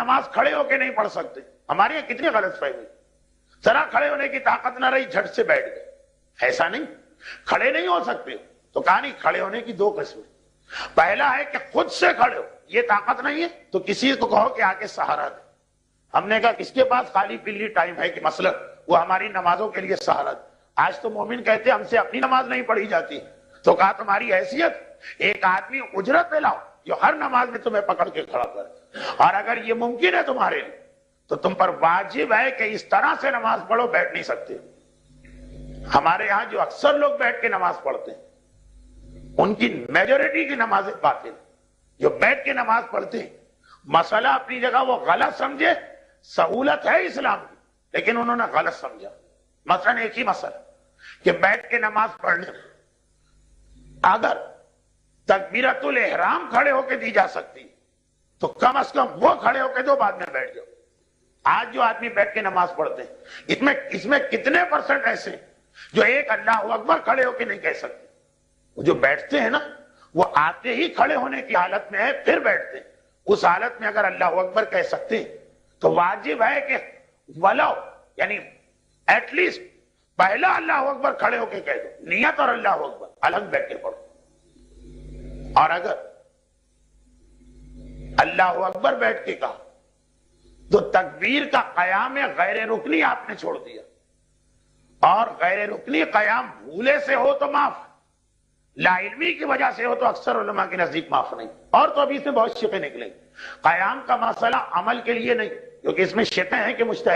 نماز کھڑے ہو کے نہیں پڑھ سکتے. ہمارے یہاں کتنی غلط فہمی. ذرا کھڑے ہونے کی طاقت نہ رہی جھٹ سے بیٹھ گئے. ایسا نہیں, کھڑے نہیں ہو سکتے تو کہا نہیں, کھڑے ہونے کی دو قسمیں. پہلا ہے کہ خود سے کھڑے ہو, یہ طاقت نہیں ہے تو کسی کو کہو کہ آگے سہارا دے. ہم نے کہا کس کے پاس خالی پلی ٹائم ہے کہ مثلا وہ ہماری نمازوں کے لیے سہارا دے. آج تو مومن کہتے ہیں ہم سے اپنی نماز نہیں پڑھی جاتی. تو کہا تمہاری حیثیت, ایک آدمی اجرت پہ لاؤ جو ہر نماز میں تمہیں پکڑ کے کھڑا کر. اور اگر یہ ممکن ہے تمہارے لیے تو تم پر واجب ہے کہ اس طرح سے نماز پڑھو, بیٹھ نہیں سکتے. ہمارے ہاں جو اکثر لوگ بیٹھ کے نماز پڑھتے ہیں ان کی میجورٹی کی نمازیں باطل. جو بیٹھ کے نماز پڑھتے ہیں مسئلہ اپنی جگہ وہ غلط سمجھے, سہولت ہے اسلام کی, لیکن انہوں نے غلط سمجھا. مثلا ایک ہی مسئلہ کہ بیٹھ کے نماز پڑھنے اگر تکبیرۃ الاحرام کھڑے ہو کے دی جا سکتی تو کم از کم وہ کھڑے ہو کے دو, بعد میں بیٹھ جاؤ. آج جو آدمی بیٹھ کے نماز پڑھتے ہیں اس میں کتنے پرسنٹ ایسے ہیں جو ایک اللہ اکبر کھڑے ہو کے نہیں کہہ سکتے. وہ جو بیٹھتے ہیں نا وہ آتے ہی کھڑے ہونے کی حالت میں ہے, پھر بیٹھتے ہیں. اس حالت میں اگر اللہ اکبر کہہ سکتے ہیں تو واجب ہے کہ ولو یعنی ایٹ لیسٹ پہلا اللہ اکبر کھڑے ہو کے کہہ دو, نیت اور اللہ اکبر الگ بیٹھ کے پڑھو. اور اگر اللہ اکبر بیٹھ کے کہا تو تکبیر کا قیام غیر رکنی آپ نے چھوڑ دیا, اور غیر رکنی قیام بھولے سے ہو تو معاف, لا علمی کی وجہ سے ہو تو اکثر علماء کے نزدیک معاف نہیں. اور تو ابھی اس میں بہت شقیں نکلیں. قیام کا مسئلہ عمل کے لیے نہیں, کیونکہ اس میں شقیں ہیں کہ مجتہد